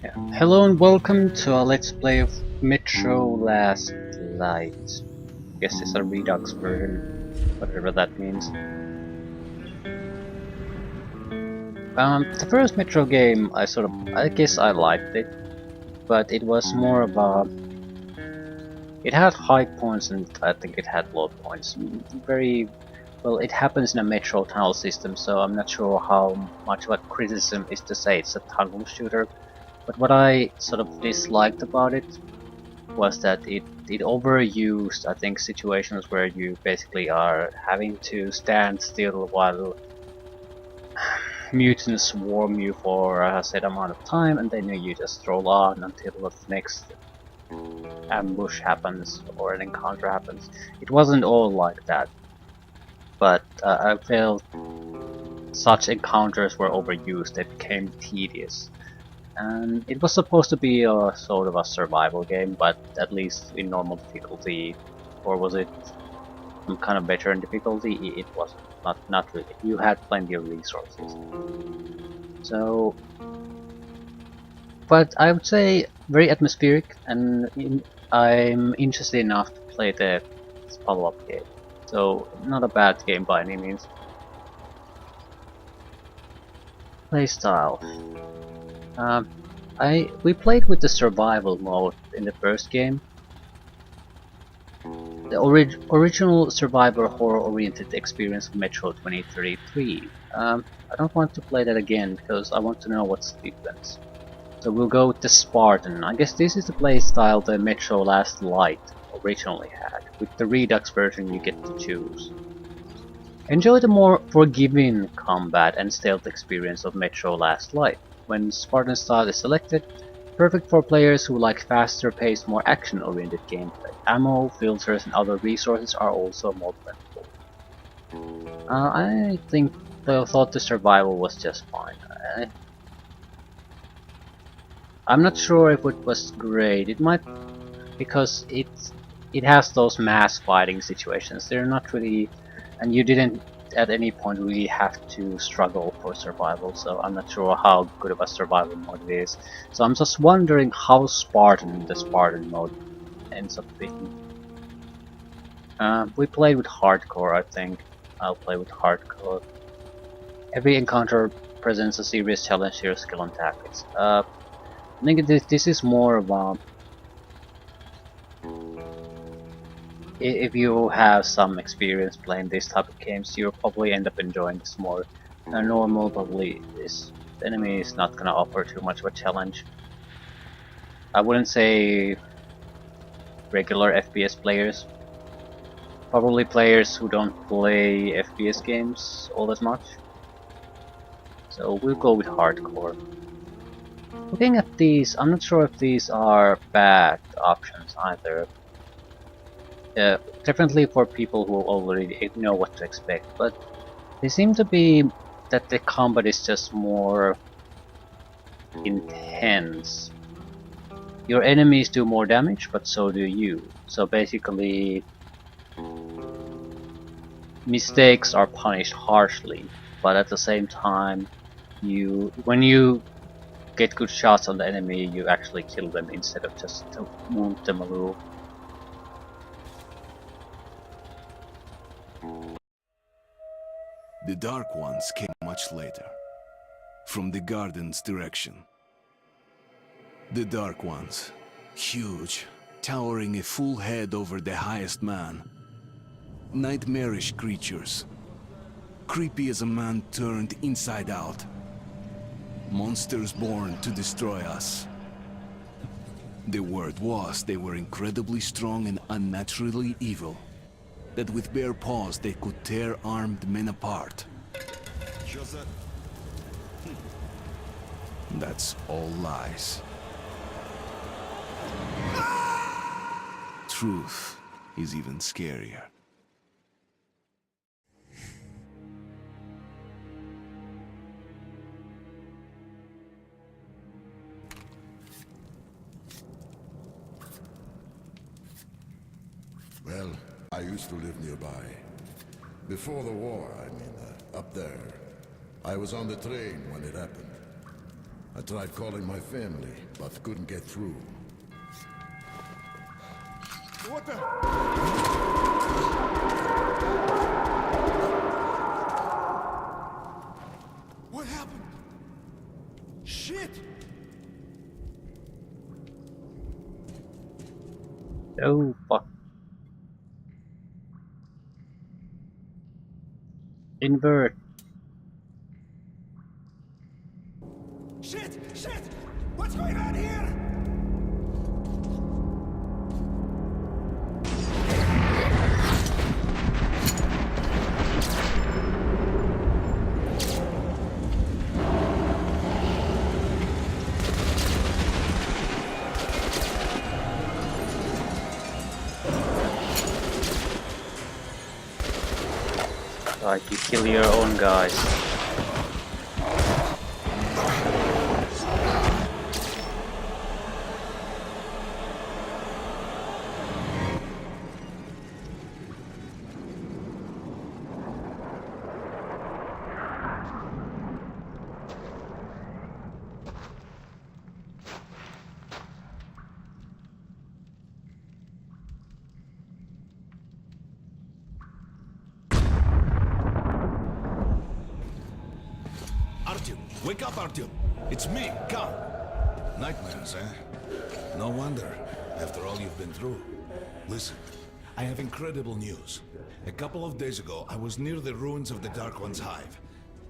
Yeah. Hello and welcome to a Let's Play of Metro Last Light. Guess it's a Redux version, whatever that means. The first Metro game, I guess I liked it, but it was more of a, it had high points and I think it had low points. Very, well, it happens in a Metro tunnel system, so I'm not sure how much of a criticism is to say it's a tunnel shooter. But what I sort of disliked about it was that it overused, I think, situations where you basically are having to stand still while mutants swarm you for a set amount of time, and then you just stroll on until the next ambush happens or an encounter happens. It wasn't all like that, but I felt such encounters were overused. They became tedious. And it was supposed to be a sort of a survival game, but at least in normal difficulty, or was it some kind of better in difficulty? It wasn't. Not really. You had plenty of resources. So, but I would say very atmospheric, and I'm interested enough to play the follow-up game. So, not a bad game by any means. Playstyle. Um, we played with the survival mode in the first game. The original survivor horror-oriented experience of Metro 2033. I don't want to play that again because I want to know what's the difference. So we'll go with the Spartan. I guess this is the playstyle the Metro Last Light originally had. With the Redux version you get to choose. Enjoy the more forgiving combat and stealth experience of Metro Last Light. When Spartan style is selected, perfect for players who like faster paced, more action oriented gameplay. Ammo, filters and other resources are also more plentiful. I think I thought the survival was just fine. I'm not sure if it was great. It might, because it has those mass fighting situations. They're not really, and you didn't at any point really have to struggle for survival. So I'm not sure how good of a survival mode it is. So I'm just wondering how Spartan the Spartan mode ends up being. We played with hardcore. I think I'll play with hardcore. Every encounter presents a serious challenge to your skill and tactics. I think this is more of a, if you have some experience playing this type of games, you'll probably end up enjoying this more. Normal, probably this enemy is not gonna offer too much of a challenge. I wouldn't say regular FPS players, probably players who don't play FPS games all as much. So we'll go with hardcore. Looking at these, I'm not sure if these are bad options either. Definitely for people who already know what to expect, but they seem to be that the combat is just more intense. Your enemies do more damage, but so do you. So basically, mistakes are punished harshly, but at the same time, when you get good shots on the enemy, you actually kill them instead of just to wound them a little. The Dark Ones came much later, from the garden's direction. The Dark Ones, huge, towering a full head over the highest man. Nightmarish creatures, creepy as a man turned inside out. Monsters born to destroy us. The word was they were incredibly strong and unnaturally evil. That with bare paws they could tear armed men apart. That's all lies. Truth is even scarier. Well, I used to live nearby. Before the war, up there. I was on the train when it happened. I tried calling my family, but couldn't get through. What the? What happened? Shit! Oh fuck. Invert. Shit! Shit! What's going on here? Like you kill your own guys. Artyom, wake up, Artyom. It's me, Khan. Nightmares, eh? No wonder, after all you've been through. Listen, I have incredible news. A couple of days ago, I was near the ruins of the Dark One's hive,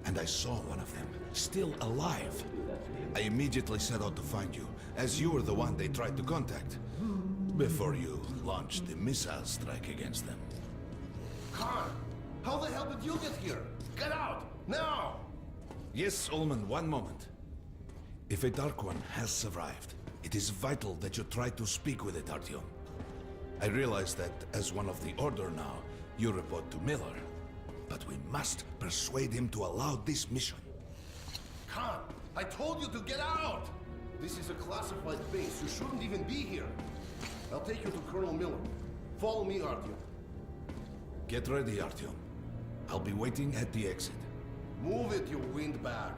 and I saw one of them, still alive. I immediately set out to find you, as you were the one they tried to contact, before you launched the missile strike against them. Khan, how the hell did you get here? Get out, now! Yes, Ullman, one moment. If a Dark One has survived, it is vital that you try to speak with it, Artyom. I realize that as one of the Order now, you report to Miller. But we must persuade him to allow this mission. Khan, I told you to get out! This is a classified base. You shouldn't even be here. I'll take you to Colonel Miller. Follow me, Artyom. Get ready, Artyom. I'll be waiting at the exit. Move it, you windbag.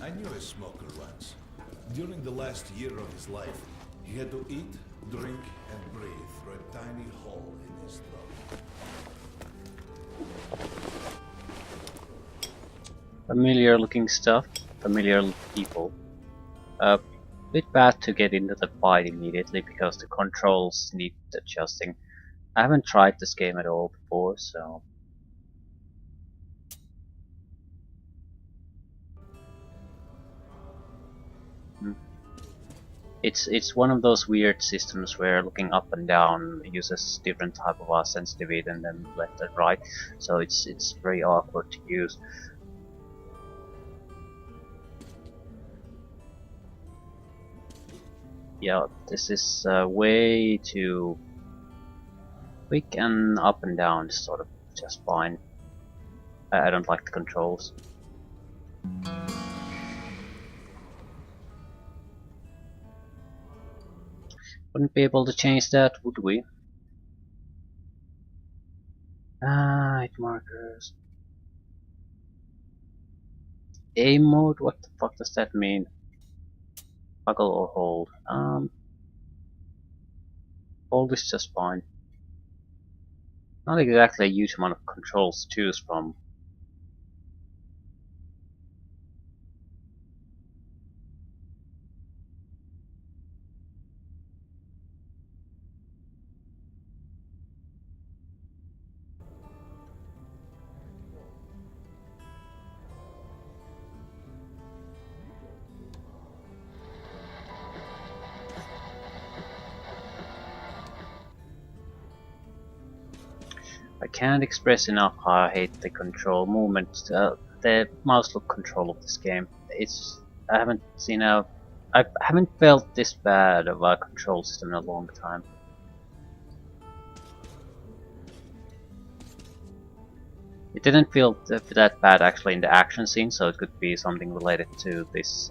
I knew a smoker once. During the last year of his life, he had to eat, drink, and breathe through a tiny hole in his throat. Familiar looking stuff, familiar people. Bit bad to get into the fight immediately because the controls need adjusting. I haven't tried this game at all before, so it's one of those weird systems where looking up and down uses different type of sensitivity than left and right, so it's very awkward to use. Yeah, this is way too quick, and up and down is sort of just fine. I don't like the controls. Wouldn't be able to change that, would we? Hit markers. Aim mode? What the fuck does that mean? Toggle or hold? Hold is just fine. Not exactly a huge amount of controls to choose from. I can't express enough how I hate the control movement, the mouse look control of this game. I haven't felt this bad of a control system in a long time. It didn't feel that bad actually in the action scene, so it could be something related to this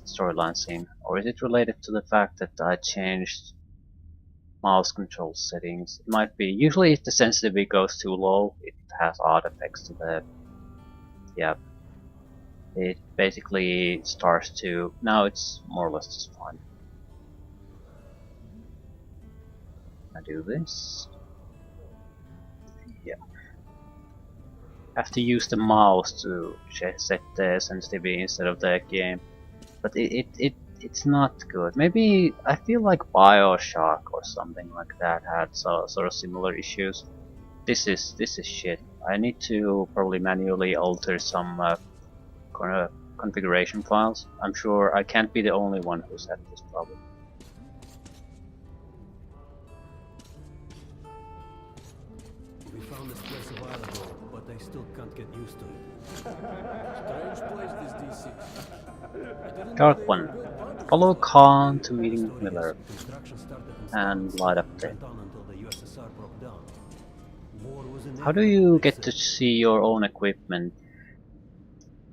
storyline scene. Or is it related to the fact that I changed mouse control settings? It might be. Usually if the sensitivity goes too low, it has odd effects to the... yeah. It basically starts to... now it's more or less just fine. I do this. Yeah. Have to use the mouse to set the sensitivity instead of the game. But it's not good. Maybe I feel like BioShock or something like that had sort of similar issues. This is shit. I need to probably manually alter some configuration files. I'm sure I can't be the only one who's had this problem. We found this place a while ago, but I still can't get used to it. Strange place, this D6. Dark one. Follow Khan to meeting Miller and light up there. How do you get to see your own equipment?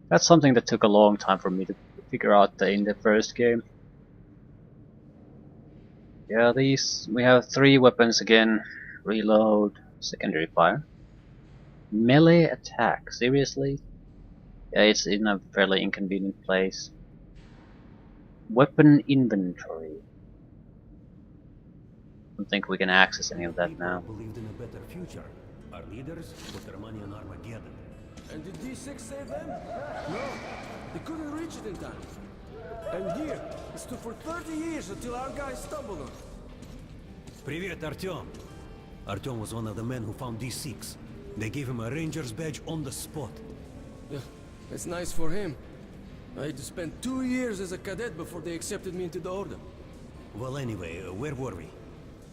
That's something that took a long time for me to figure out in the first game. Yeah, we have 3 weapons again. Reload, secondary fire. Melee attack, seriously? Yeah, it's in a fairly inconvenient place. Weapon inventory. I don't think we can access any of that now. Believed in a better future. Our leaders put their money on Armageddon. And did D6 save them? No, they couldn't reach it in time. And here, it stood for 30 years until our guys stumbled on it. Привет, Artyom. Artyom was one of the men who found D6. They gave him a ranger's badge on the spot. Yeah, that's nice for him. I had to spend 2 years as a cadet before they accepted me into the order. Well, anyway, where were we?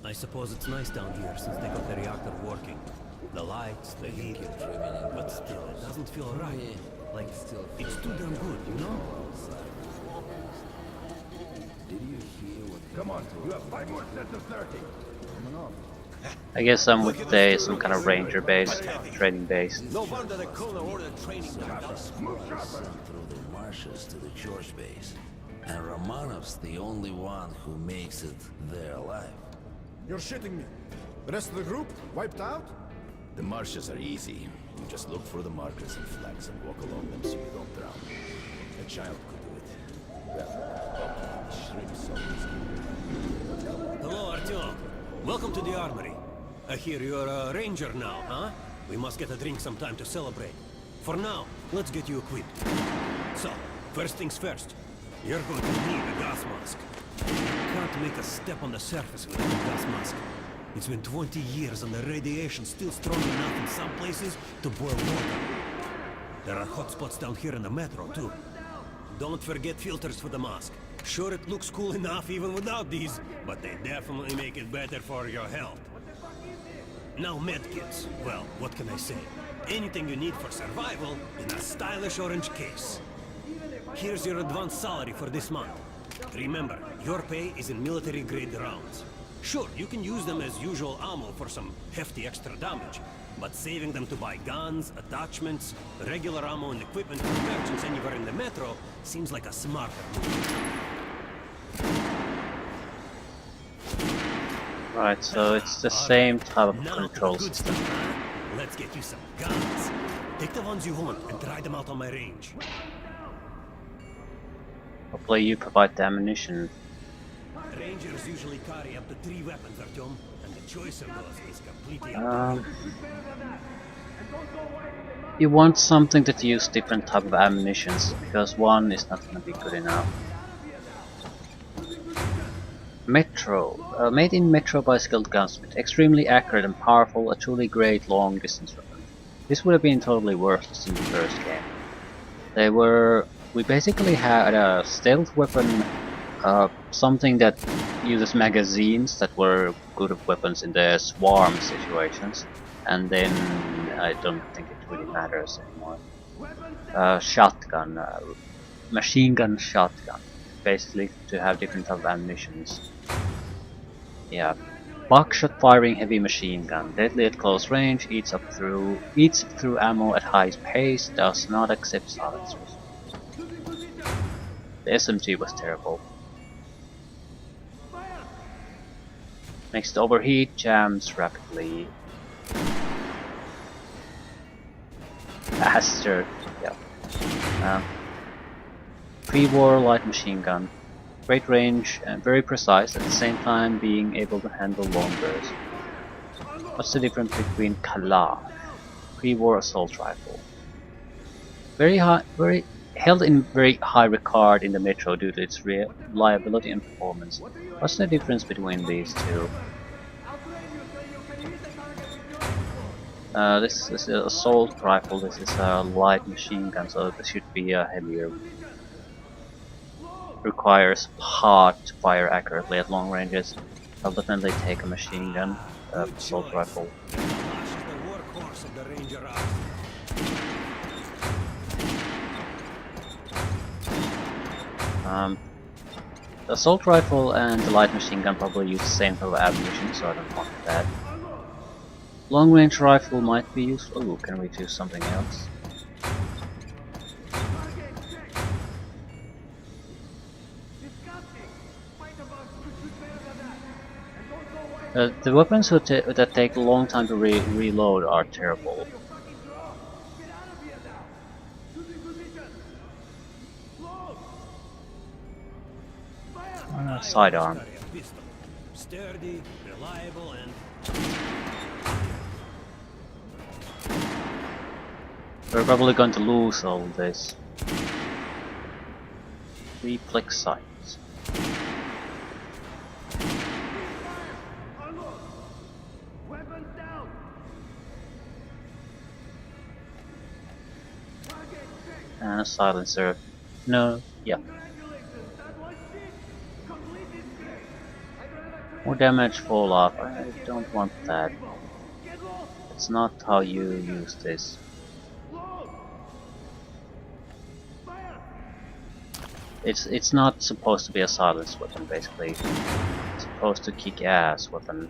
I suppose it's nice down here since they got the reactor working. The lights, the heat, but still, it doesn't feel right. Like, it's too damn good, you know? Come on, you have 5 more sets of 30. I guess I'm with some kind of ranger base, training base. No wonder the colonel ordered training done. Through the marshes to the George base. And Romanov's the only one who makes it there alive. You're shitting me. The rest of the group wiped out? The marshes are easy. You just look for the markers and flags and walk along them so you don't drown. A child could do it. Well, okay, shrimps always. Hello, Artyom. Welcome to the armory. I hear you're a ranger now, huh? We must get a drink sometime to celebrate. For now, let's get you equipped. So, first things first. You're going to need a gas mask. You can't make a step on the surface without a gas mask. It's been 20 years and the radiation's still strong enough in some places to boil water. There are hot spots down here in the metro, too. Don't forget filters for the mask. Sure, it looks cool enough even without these, but they definitely make it better for your health. Now medkits. Well, what can I say? Anything you need for survival in a stylish orange case. Here's your advance salary for this month. Remember, your pay is in military-grade rounds. Sure, you can use them as usual ammo for some hefty extra damage, but saving them to buy guns, attachments, regular ammo and equipment for merchants anywhere in the metro seems like a smarter move. Right, so it's the same type of Now control for the good system. stuff, huh? Let's get you some guns. Take the ones you want and try them out on my range. Hopefully you provide the ammunition. Rangers usually carry up to 3 weapons, Artyom, and the choice of those is completely up to you. You want something that use different type of ammunitions, because one is not going to be good enough. Metro. Made in Metro by skilled gunsmith. Extremely accurate and powerful, a truly great long distance weapon. This would have been totally worthless in the first game. We basically had a stealth weapon, something that uses magazines that were good weapons in the swarm situations, and then I don't think it really matters anymore. Shotgun, machine gun shotgun, basically to have different type of ammunitions. Yeah, buckshot firing heavy machine gun, deadly at close range, eats through ammo at high pace, does not accept silencers. The SMG was terrible. Makes it overheat, jams rapidly. Faster, yeah. Pre-war light machine gun. Great range and very precise, at the same time being able to handle long bursts. What's the difference between Kala, pre-war assault rifle? Very held in very high regard in the Metro due to its reliability and performance. What's the difference between these two? This is an assault rifle, this is a light machine gun, so this should be a heavier. Requires hard to fire accurately at long ranges. I'll definitely take a machine gun, assault rifle. The assault rifle and the light machine gun probably use the same type of ammunition, so I don't want that. Long range rifle might be useful. Ooh, can we do something else? The weapons that take a long time to reload are terrible. Sidearm. Sturdy, reliable, and we're probably going to lose all this. Reflex sights. And a silencer. No, yeah. More damage fall off. I don't want that. It's not how you use this. It's not supposed to be a silence weapon, basically. It's supposed to kick ass weapon.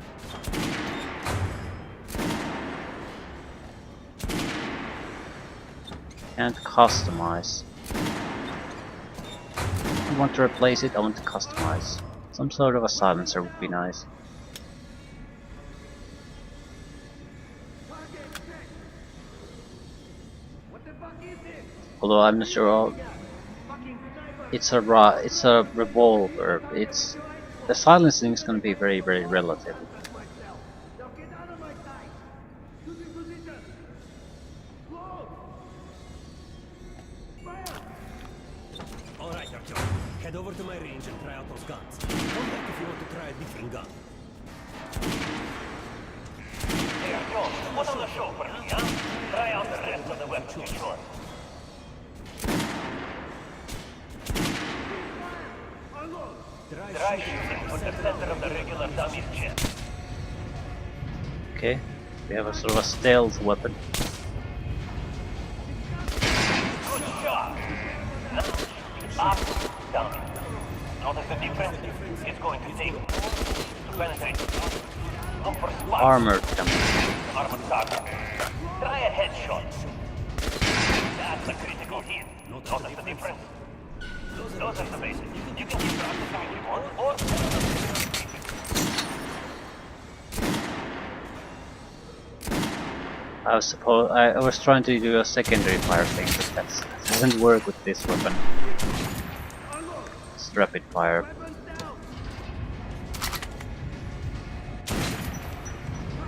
Can't customize. I want to replace it, I want to customize. Some sort of a silencer would be nice. Although I'm not sure. It's a revolver. The silencing is going to be very relative. alright, Artyom. Head over to my range and try out those guns. Come back if you want to try a different gun. Hey, Artyom, put on the show for me, huh? Try out the rest of the weapons you shot. Try shooting for the center of the regular dummy's chest. Okay, we have a sort of a stealth weapon. Good job. Up, down. Notice the difference? It's going to take to penetrate. Look for spots. Armored dummy. Armored target. Try a headshot. That's a critical hit. Notice the difference? Those are the basics. You can keep practicing if you want, or... I was trying to do a secondary fire thing, but that doesn't work with this weapon. It's rapid fire.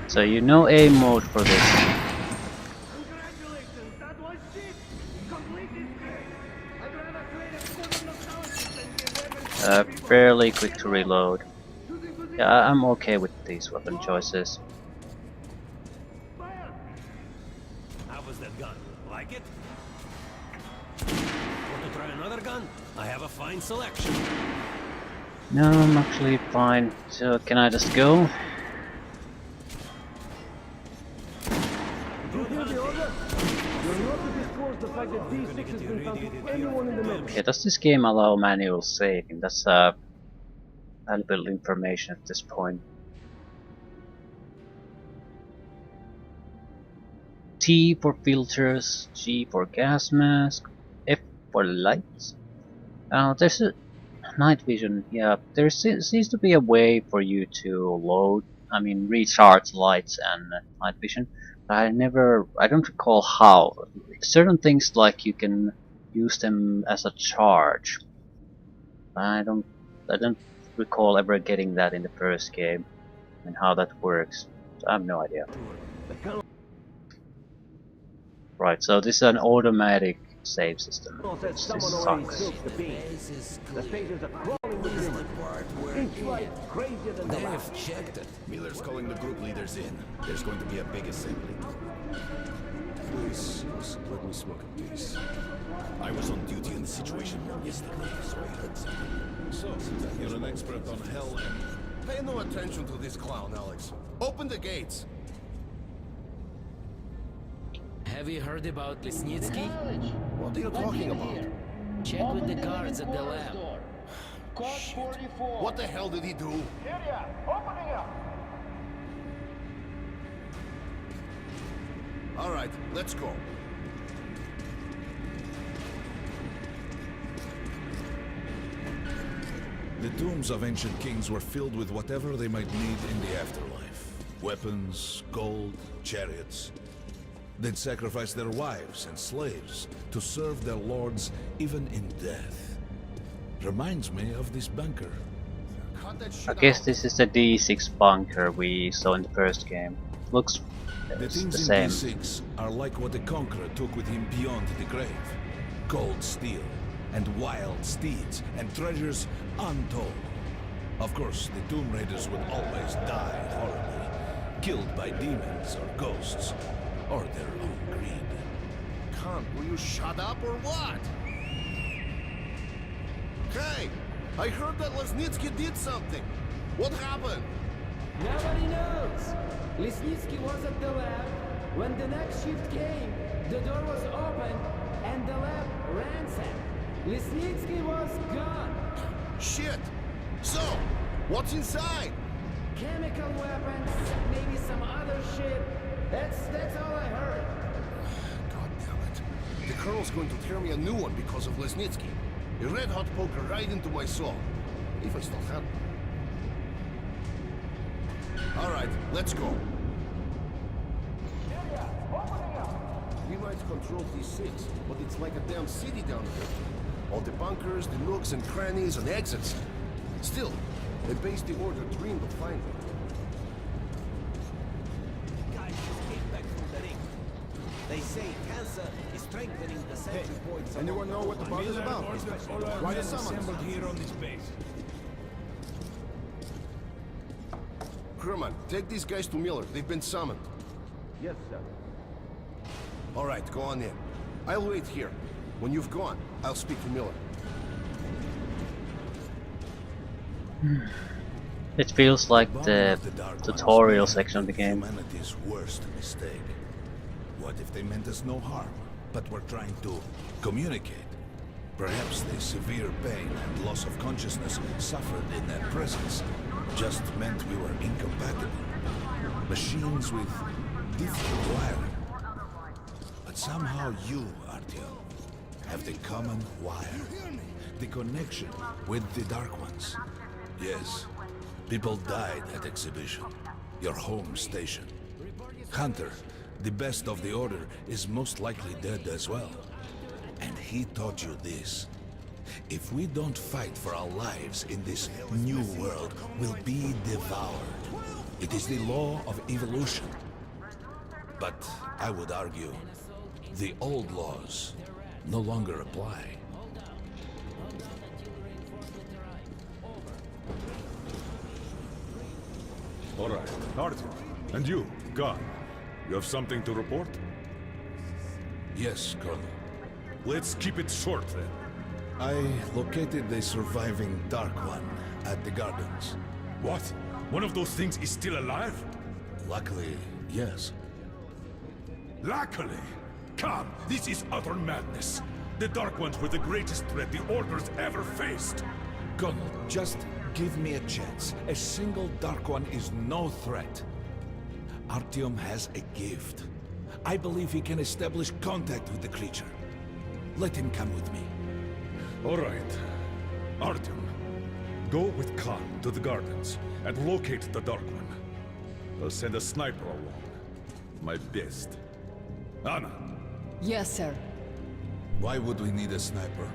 So you know aim mode for this. Fairly quick to reload. Yeah, I'm okay with these weapon choices. How was that gun? Like it? Want to try another gun? I have a fine selection. No, I'm actually fine. So can I just go? Okay, does this game allow manual saving? That's valuable information at this point. T for filters, G for gas mask, F for lights. There's a night vision. Yeah, there seems to be a way for you to recharge lights and night vision. But I don't recall how. Certain things like you can use them as a charge. I don't I don't recall ever getting that in the first game and how that works. So I have no idea. Right, so this is an automatic save system, which this sucks. The spaces are crawling with rumors. Each light crazier than the last. They've checked it. Miller's calling the group leaders in. There's going to be a big assembly. Please, let me smoke a piece. I was on duty in the situation room yesterday, so I heard something. So, you're an expert on hell and... Pay no attention to this clown, Alex. Open the gates. Have you heard about Lesnitsky? What are you talking about? Check with the guards at the lab. What the hell did he do? All right, let's go. The tombs of ancient kings were filled with whatever they might need in the afterlife. Weapons, gold, chariots. They'd sacrifice their wives and slaves to serve their lords even in death. Reminds me of this bunker. Cut that shit I guess out. this is the D6 bunker we saw in the first game. Looks The the things same. in D6 are like what the Conqueror took with him beyond the grave. Cold steel, and wild steeds, and treasures untold. Of course, the Tomb Raiders would always die horribly, killed by demons or ghosts, or their own greed. Khan, will you shut up or what? Hey, I heard that Lesnitsky did something. What happened? Nobody knows. Lesnitsky was at the lab. When the next shift came, the door was open and the lab ransacked. Lesnitsky was gone. Shit. So, what's inside? Chemical weapons, maybe some other shit. That's all I heard. God damn it. The Colonel's going to tear me a new one because of Lesnitsky. A red-hot poker right into my soul. If I still have one. All right, let's go. We might control D6, but it's like a damn city down here. All the bunkers, the nooks and crannies and exits. Still, the base the Order dreamed of finding. Guys just came back from the ring. They say cancer is strengthening the central points. Anyone know what the bug is about? Why the summons? Here on this base. Crewman, take these guys to Miller. They've been summoned. Yes, sir. All right, go on in. I'll wait here. When you've gone, I'll speak to Miller. It feels like Bombing the of the Dark Ones tutorial may have section of the been game. Humanity's worst mistake. What if they meant us no harm, but were trying to communicate? Perhaps the severe pain and loss of consciousness suffered in their presence just meant we were incompatible. Machines with different wiring. But somehow you, Artyom, have the common wire. The connection with the Dark Ones. Yes, people died at Exhibition, your home station. Hunter, the best of the Order, is most likely dead as well. And he taught you this. If we don't fight for our lives in this new world, we'll be devoured. It is the law of evolution. But I would argue, the old laws no longer apply. All right, Artyom. And you, God, you have something to report? Yes, Colonel. Let's keep it short then. I located the surviving Dark One at the gardens. What? One of those things is still alive? Luckily, yes. Luckily! Come, this is utter madness. The Dark Ones were the greatest threat the Order's ever faced. Colonel, just give me a chance. A single Dark One is no threat. Artyom has a gift. I believe he can establish contact with the creature. Let him come with me. All right. Artyom, go with Khan to the gardens and locate the Dark One. I'll send a sniper along. My best. Anna, Yes, sir. Why would we need a sniper?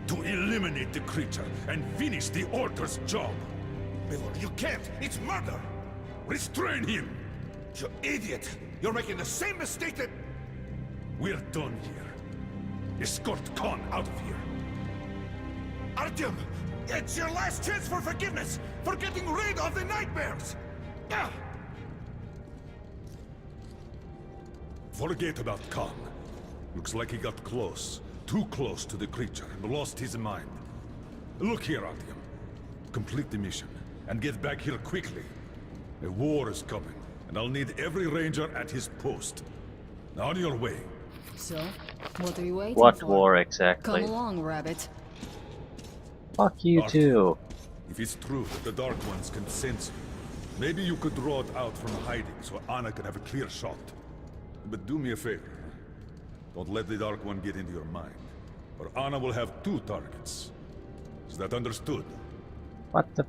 to eliminate the creature and finish the Order's job. Miller, you can't! It's murder! Restrain him! You idiot! You're making the same mistake that... We're done here. Escort Khan out of here. Artyom! It's your last chance for forgiveness! For getting rid of the nightmares! Ah! Forget about Khan. Looks like he got close. Too close to the creature and lost his mind. Look here, Artyom. Complete the mission and get back here quickly. A war is coming, and I'll need every ranger at his post. On your way. So, what are you waiting What for? war exactly? Come along, Rabbit. Fuck you Artyom, too. if it's true that the Dark Ones can sense you, maybe you could draw it out from hiding so Anna can have a clear shot. But do me a favor. Don't let the Dark One get into your mind, or Anna will have 2 targets. Is that understood? What the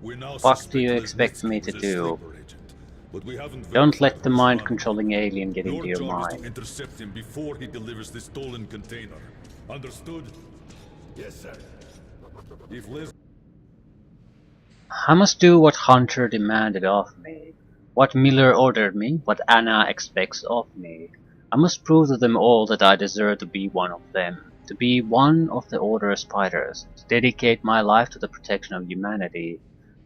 We now fuck do you suspect expect Lesnitsky me to was a do? sleeper agent, but we haven't Don't let verified the his mind findings. controlling alien get into your job is to mind. intercept him before he delivers the stolen container. Understood? Yes, sir. If Les... I must do what Hunter demanded of me, what Miller ordered me, what Anna expects of me. I must prove to them all that I deserve to be one of them, to be one of the Order Spiders, to dedicate my life to the protection of humanity,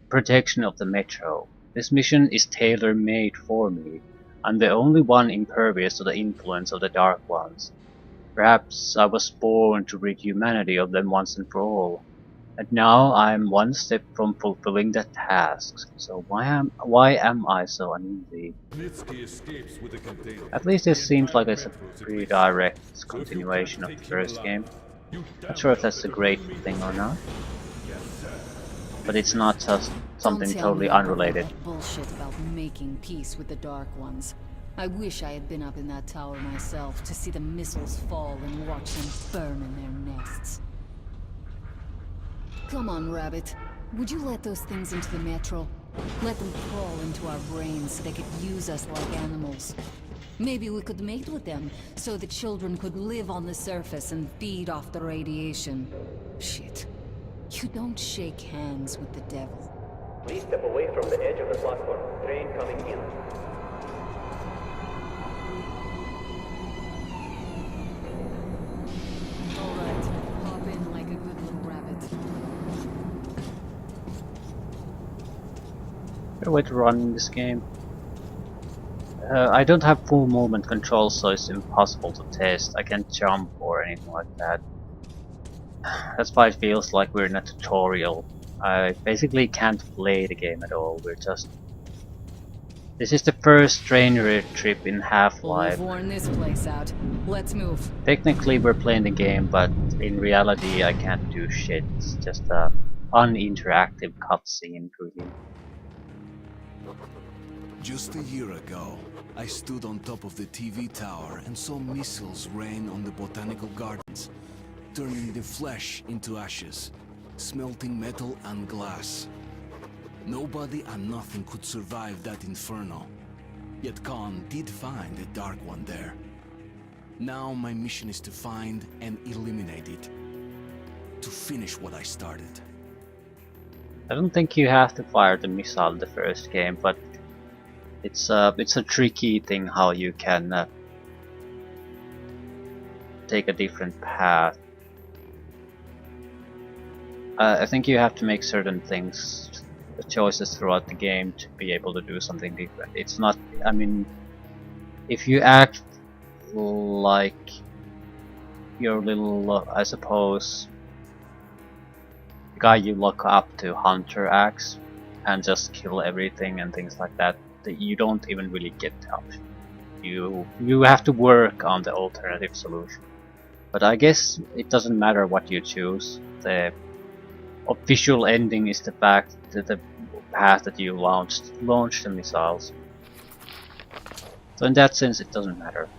protection of the Metro. This mission is tailor-made for me. I'm the only one impervious to the influence of the Dark Ones. Perhaps I was born to rid humanity of them once and for all. And now I'm one step from fulfilling that task, so why am I so uneasy? Lesnitsky escapes with the container. At least this The seems like entire it's a metro is pretty at risk. direct So if you continuation of can't the take him first alive, game. you Not sure if damn that's well a better great remain thing or not, Yes, sir. but it's not just something Don't tell totally me about unrelated. that bullshit about making peace with the Dark Ones. I wish I had been up in that tower myself to see the missiles fall and watch them burn in their nests. Come on, Rabbit. Would you let those things into the Metro? Let them crawl into our brains so they could use us like animals. Maybe we could mate with them, so the children could live on the surface and feed off the radiation. Shit. You don't shake hands with the devil. Please step away from the edge of the platform. Train coming in. Alright, hop in like a good little rabbit. Better way to run in this game. I don't have full movement control, so it's impossible to test. I can't jump or anything like that. That's why it feels like we're in a tutorial. I basically can't play the game at all. This is the first stranger trip in Half-Life. We've worn this place out. Let's move. Technically we're playing the game, but in reality I can't do shit. It's just a uninteractive cutscene really. Just a year ago, I stood on top of the TV tower and saw missiles rain on the botanical gardens, turning the flesh into ashes, smelting metal and glass. Nobody and nothing could survive that inferno. Yet Khan did find a Dark One there. Now my mission is to find and eliminate it. To finish what I started. I don't think you have to fire the missile in the first game, but it's a tricky thing how you can take a different path. I think you have to make certain choices throughout the game to be able to do something different. It's not, I mean, if you act like your little, I suppose, guy you look up to Hunter acts and just kill everything and things like that, you don't even really get the option. You have to work on the alternative solution. But I guess it doesn't matter what you choose. The official ending is the fact that the path that you launched the missiles. So in that sense it doesn't matter.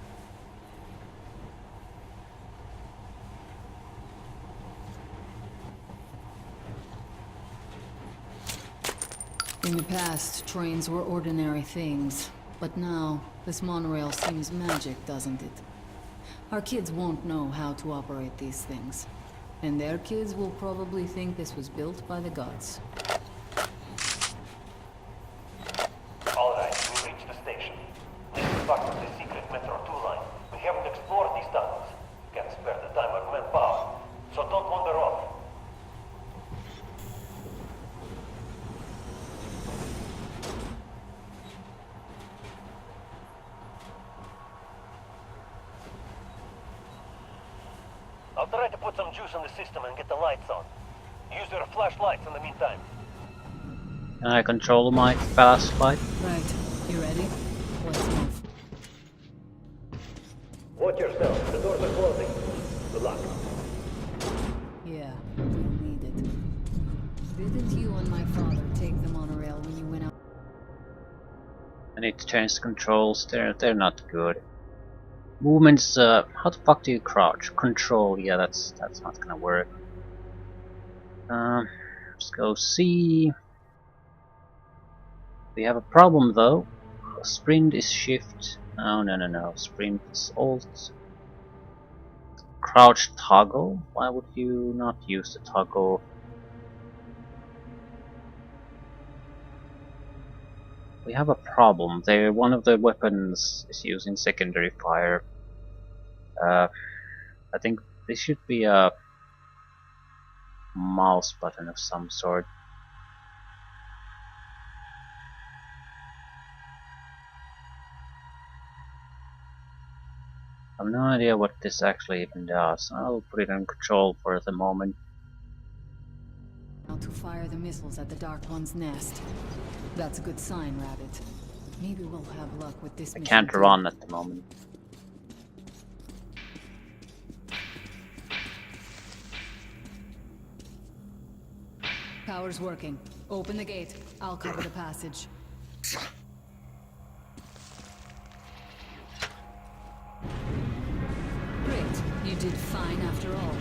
In the past, trains were ordinary things. But now, this monorail seems magic, doesn't it? Our kids won't know how to operate these things. And their kids will probably think this was built by the gods. Alright, we reached the station. This is part of the secret Metro 2 line. We haven't explored these tunnels. Can't spare the time or manpower. So don't wander off. I'll try to put some juice on the system and get the lights on. Use your flashlights in the meantime. Can I control my flashlight? Right. You ready? Let's move. Watch yourself. The doors are closing. Good luck. Yeah, we'll need it. Didn't you and my father take the monorail when you went out? I need to change the controls. They're not good. Movements. How the fuck do you crouch? Control. Yeah, that's not gonna work. Let's go C. We have a problem though. Sprint is shift. No. Sprint is alt. Crouch toggle. Why would you not use the toggle? We have a problem there. One of the weapons is using secondary fire. I think this should be a mouse button of some sort. I have no idea what this actually even does. I'll put it on control for the moment. Now to fire the missiles at the Dark One's nest. That's a good sign, Rabbit. Maybe we'll have luck with this I mission can't too. run at the moment. Power's working. Open the gate. I'll cover the passage. Great. You did fine after all.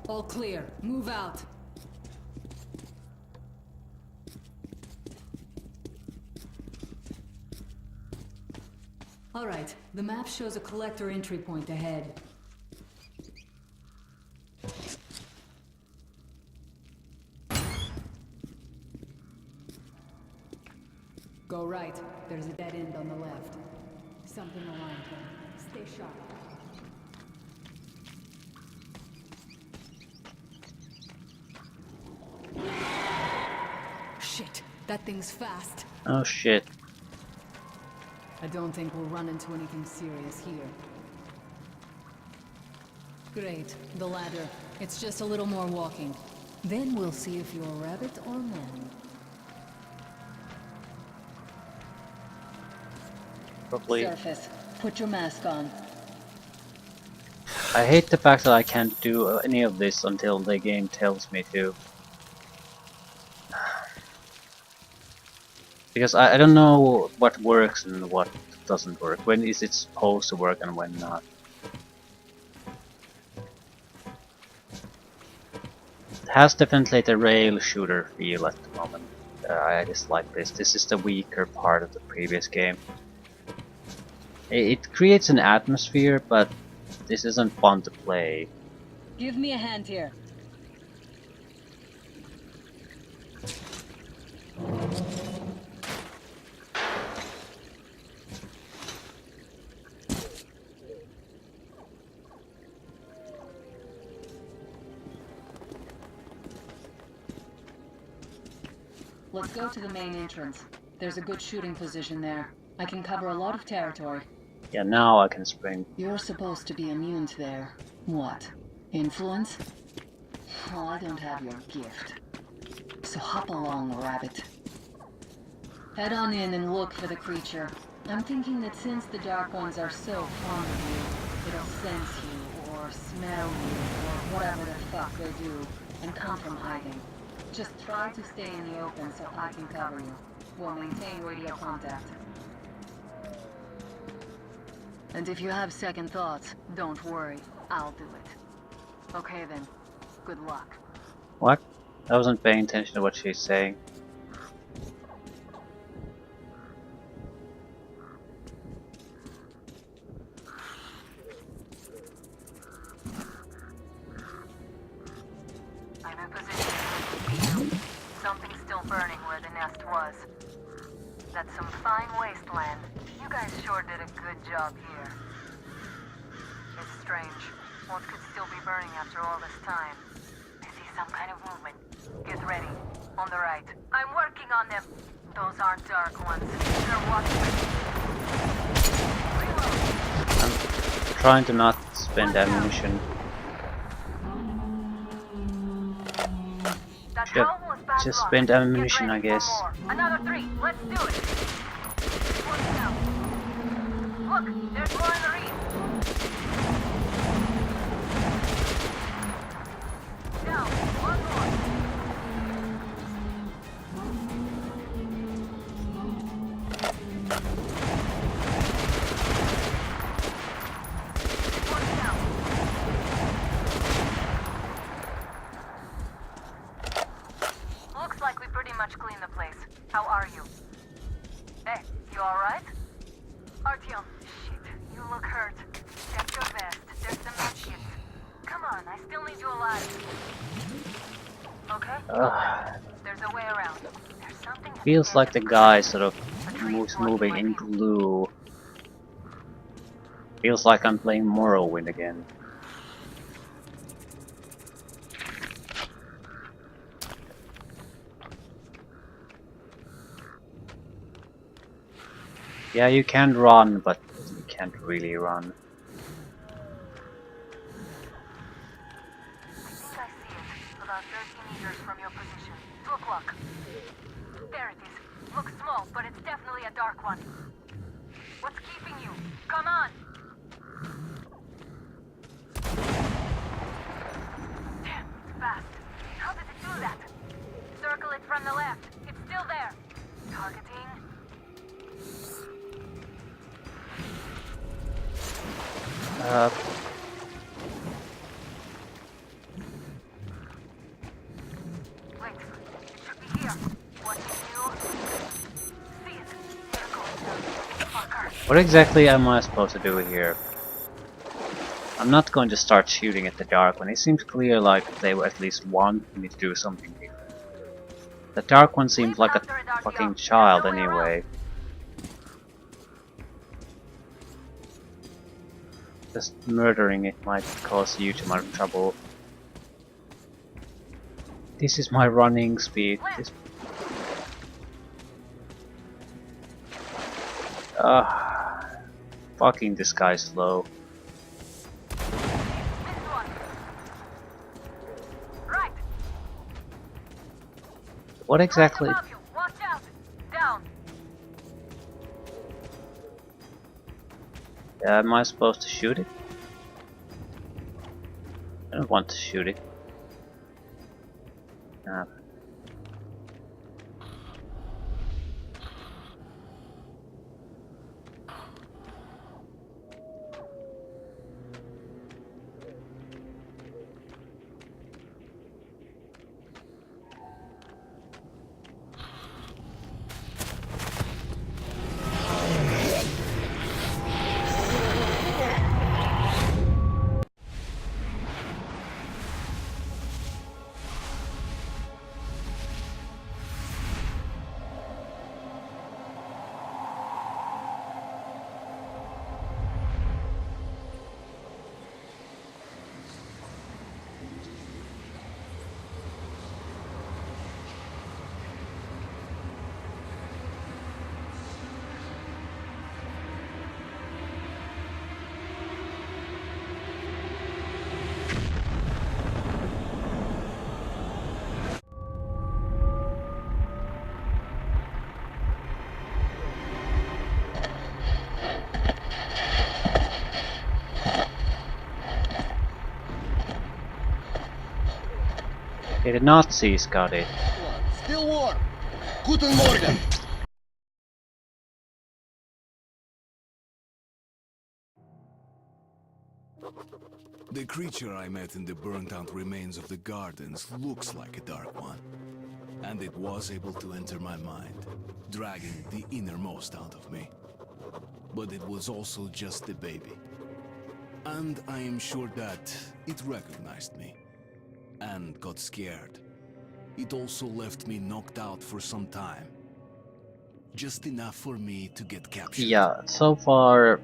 All clear. Move out. All right. The map shows a collector entry point ahead. Go right. There's a dead end on the left. Something aligned there. Stay sharp. Shit, that thing's fast. Oh shit. I don't think we'll run into anything serious here. Great, the ladder. It's just a little more walking. Then we'll see if you're rabbit or man. Probably. Surface, put your mask on. I hate the fact that I can't do any of this until the game tells me to. Because I don't know what works and what doesn't work. When is it supposed to work and when not. It has definitely the rail shooter feel at the moment. I dislike this. This is the weaker part of the previous game. It creates an atmosphere, but this isn't fun to play. Give me a hand here. Let's go to the main entrance. There's a good shooting position there. I can cover a lot of territory. Yeah, now I can spring. You're supposed to be immune to their... what? Influence? Well, I don't have your gift. So hop along, Rabbit. Head on in and look for the creature. I'm thinking that since the Dark Ones are so fond of you, it'll sense you, or smell you, or whatever the fuck they do, and come from hiding. Just try to stay in the open so I can cover you. We'll maintain radio contact. And if you have second thoughts, don't worry. I'll do it. Okay then. Good luck. What? I wasn't paying attention to what she's saying. was. That's some fine wasteland. You guys sure did a good job here. It's strange. What could still be burning after all this time? I see some kind of movement. Get ready. On the right. I'm working on them. Those aren't dark ones. They're watchmen. I'm trying to not spend ammunition. Should have just spent ammunition, I guess. Another 3. Let's do it. What's now? Look, there's more in the reef. Down. One more. One down. Looks like we pretty much cleaned the place. How are you? Hey, you alright? Artyom, shit, you look hurt. Check your vest. There's some med shit. Come on, I still need you alive. Okay? There's a way around. There's something. Feels like the guy sort of moves moving in glue. Feels like I'm playing Morrowind again. Yeah, you can run, but you can't really run. I think I see it. About 30 meters from your position. 2 o'clock. There it is. Looks small, but it's definitely a dark one. What's keeping you? Come on! Damn, it's fast. How does it do that? Circle it from the left. It's still there. Targeting. Wait, it should be here. Watching you. See it. Here goes. Fucker. What exactly am I supposed to do here? I'm not going to start shooting at the dark one. It seems clear like they at least want me to do something different. The dark one seems like a fucking child anyway. Just murdering it might cause you too much trouble. This is my running speed. Fucking this guy's slow. Right. What exactly? Above you. Watch out. Down. Am I supposed to shoot it? I don't want to shoot it. Nah. The Nazis got it. Still warm. Guten Morgen. The creature I met in the burnt-out remains of the gardens looks like a dark one. And it was able to enter my mind, dragging the innermost out of me. But it was also just a baby. And I am sure that it recognized me and got scared. It also left me knocked out for some time. just enough for me to get captured. Yeah, so far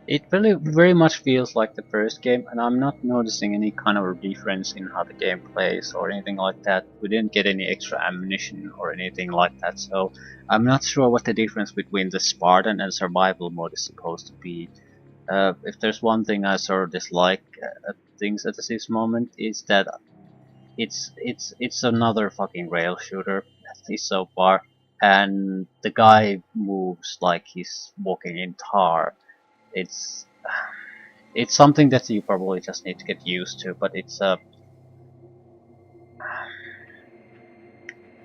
it really very much feels like the first game, and I'm not noticing any kind of difference in how the game plays or anything like that. We didn't get any extra ammunition or anything like that, so I'm not sure what the difference between the Spartan and survival mode is supposed to be. If there's one thing I sort of dislike at things at this moment is that it's another fucking rail shooter, at least so far, and the guy moves like he's walking in tar. It's it's something that you probably just need to get used to, but it's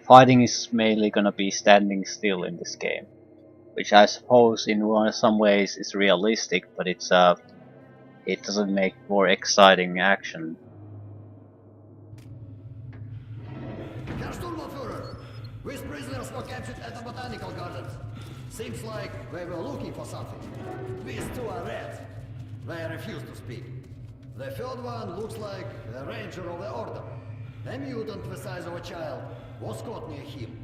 fighting is mainly gonna be standing still in this game, which I suppose in some ways is realistic, but it doesn't make for exciting action. Herr Sturmbannführer, these prisoners were captured at the botanical gardens. Seems like they were looking for something. These two are reds. They refuse to speak. The third one looks like a ranger of the order. A mutant the size of a child was caught near him.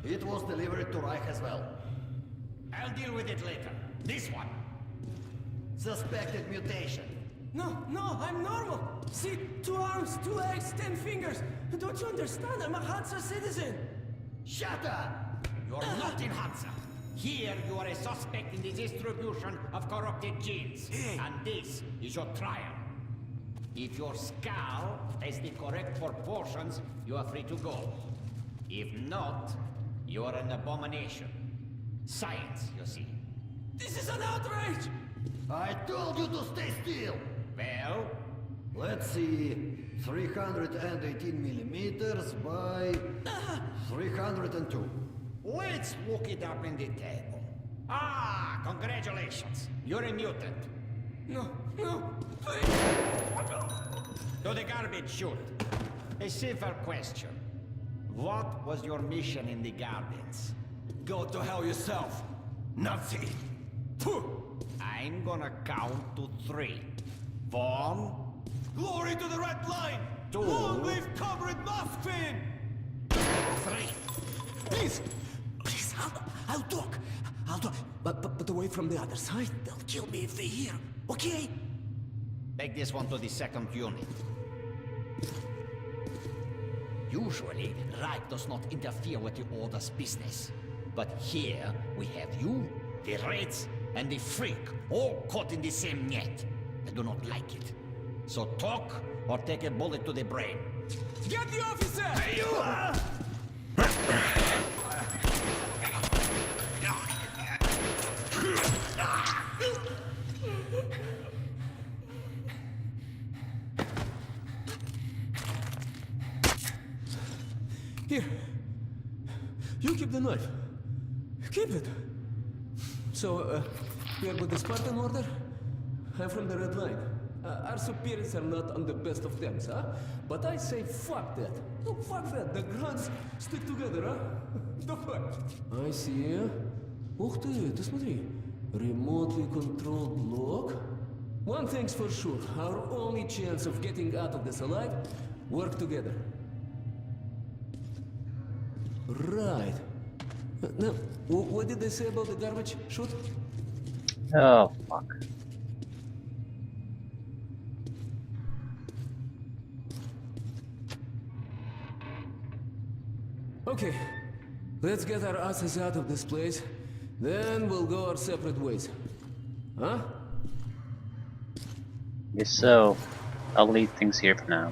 It was delivered to Reich as well. I'll deal with it later. This one. Suspected mutation. No, I'm normal. See, 2 arms, 2 legs, 10 fingers. Don't you understand? I'm a Hansa citizen. Shut up! You're not in Hansa. Here you are a suspect in the distribution of corrupted genes. And this is your trial. If your skull has the correct proportions, you are free to go. If not, you are an abomination. Science, you see. This is an outrage! I told you to stay still! Well? Let's see. 318 millimeters by 302. Let's look it up in the table. Ah, congratulations. You're a mutant. No, please! To the garbage chute. A simple question. What was your mission in the gardens? Go to hell yourself, Nazi. I'm gonna count to 3. 1. Glory to the Red Line! 2. Long live Comrade Moskvin! 3. Please, I'll talk. But away from the other side. They'll kill me if they hear. Okay? Take this one to the 2nd unit. Usually, Reich does not interfere with the Order's business. But here, we have you, the Reds, and the Freak, all caught in the same net. I do not like it. So talk, or take a bullet to the brain. Get the officer! Hey, you! Here. You keep the knife. Keep it. So, you're with the Spartan Order? I'm from the Red Line. Our superiors are not on the best of terms, huh? But I say fuck that. No, fuck that. The Grunts stick together, huh? The fuck? I see. Ух ты, ты смотри. Remotely controlled block. One thing's for sure. Our only chance of getting out of this alive, work together. Right. Now, what did they say about the garbage chute? Oh fuck. Okay, let's get our asses out of this place. Then we'll go our separate ways. Huh? Yes, so I'll leave things here for now.